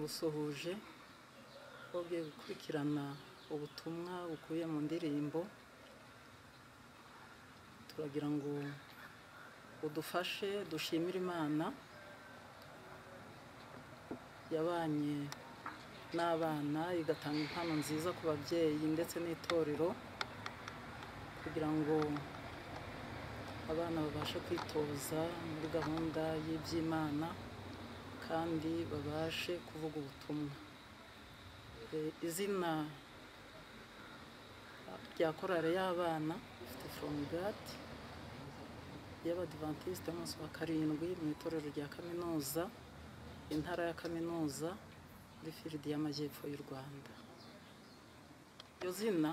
turagusuhuje ugiye gukurikirana ubutumwa bukuye mu ndirimbo. Turagira ngo udufashe dushimire Imana yabanye n'abana igatanga impano nziza ku babyeyi ndetse n'itorero, kugira ngo abana babashe kwitoza muri gahunda y'iby'Imana kandi babashe kuvuga ubutumwa. Izina rya korale y'abana From God y'Abadventiste umunsi wa karindwi mu itorero rya kaminuza, intara ya kaminuza muri Firidi y'Amajyepfo y'u Rwanda. Iyo zina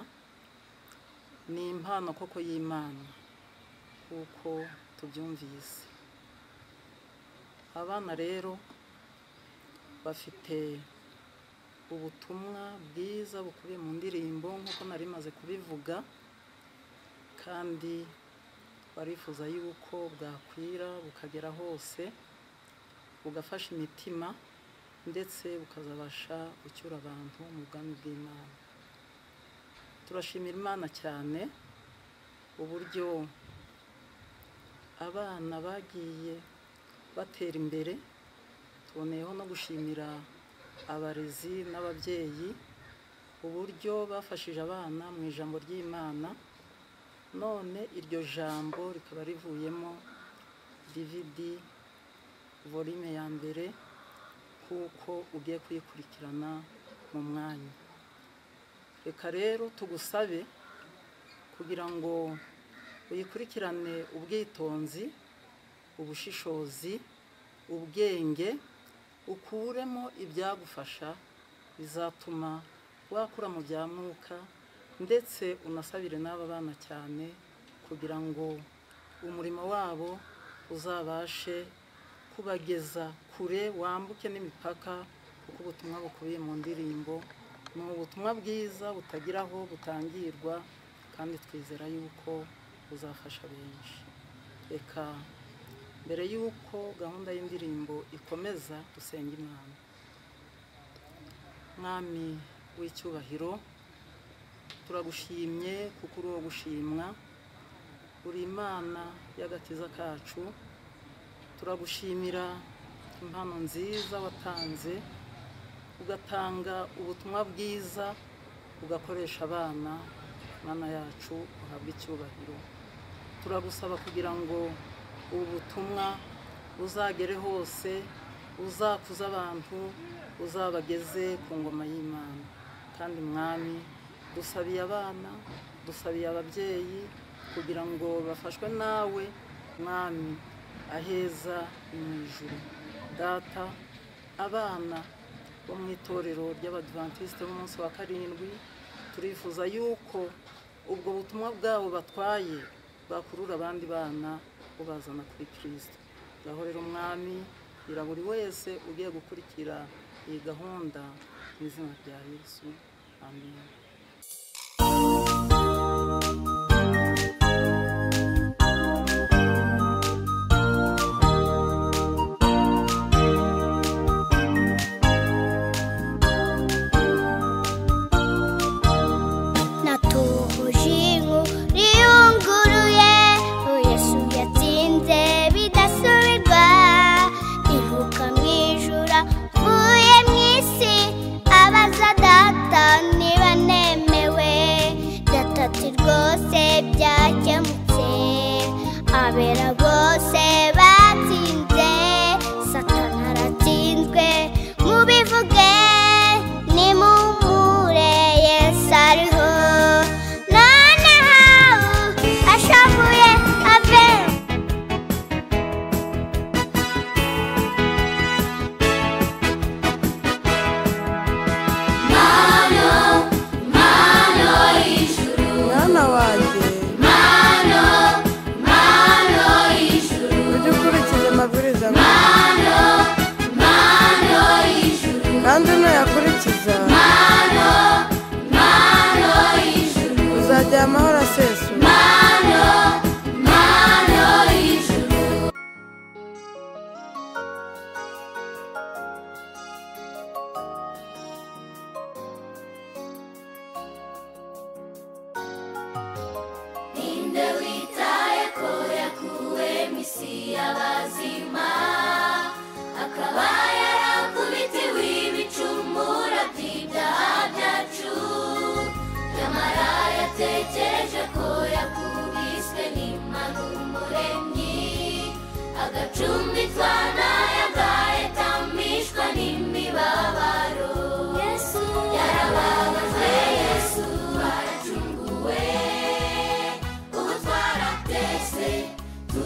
ni impano koko y'Imana kuko tubyumvise. Abana rero bafite ubutumwa bwiza bukubiye mu ndirimbo nk'uko nari maze kubivuga, kandi barifuza yuko bwakwira bukagera hose, bugafasha imitima ndetse bukazabasha gucyura abantu mu bwami bw'Imana. Turashimira Imana cyane uburyo abana bagiye batera imbere. Tuboneyeho no gushimira abarezi n'ababyeyi uburyo bafashije abana mu ijambo ry'Imana, none iryo jambo rikaba rivuyemo DVD volume ya mbere kuko ugiye kuyikurikirana mu mwanya. Reka rero tugusabe kugira ngo uyikurikirane ubwitonzi, ubushishozi, ubwenge, ukuremo ibyagufasha bizatuma wakura mu bya mwuka, ndetse unasabire n'aba bana cyane kugira ngo umurimo wabo uzabashe kubageza kure, wambuke n'imipaka, kuko ubutumwa bukubiye mu ndirimbo ni ubutumwa bwiza butagira aho butangirwa, kandi twizera yuko buzafasha benshi. Reka mbere yuko gahunda y'indirimbo ikomeza dusenga Imana. Mwami w'icyubahiro, turagushimye kuko uri uwo gushimwa, uri Imana y'agakiza kacu. Turagushimira impano nziza watanze, ugatanga ubutumwa bwiza, ugakoresha abana. Mana yacu uhabwe icyubahiro. Turagusaba kugira ngo ubu butumwa buzagere hose, uzakuza abantu, uzabageze ku ngoma y'Imana. Kandi Mwami, dusabiye abana, dusabiye ababyeyi kugira ngo bafashwe nawe Mwami aheza mu ijuru. Data, abana bo mu itorero ry'Abadventiste b'umunsi wa karindwi, turifuza yuko ubwo butumwa bwabo batwaye bakurura abandi bana ubazana kuri Kristo. Ngaho rero Mwami, gira buri wese ugiye gukurikira iyi gahunda mu izina rya Yesu. Amen. Abera bose batsinze, Satani aratsinzwe, mubivuge nimumure Yesu ariho, noneho ashavuye ave. Mano y'ijuru, mwana wanjye, amabwiriza kandi nuyakurikiza uzagira amahoro asesuye.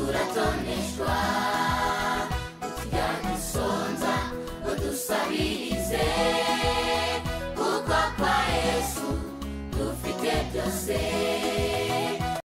turatoneshwa tukijya dusonza ngo dusabirize kuko kwa Yesu dufite byose.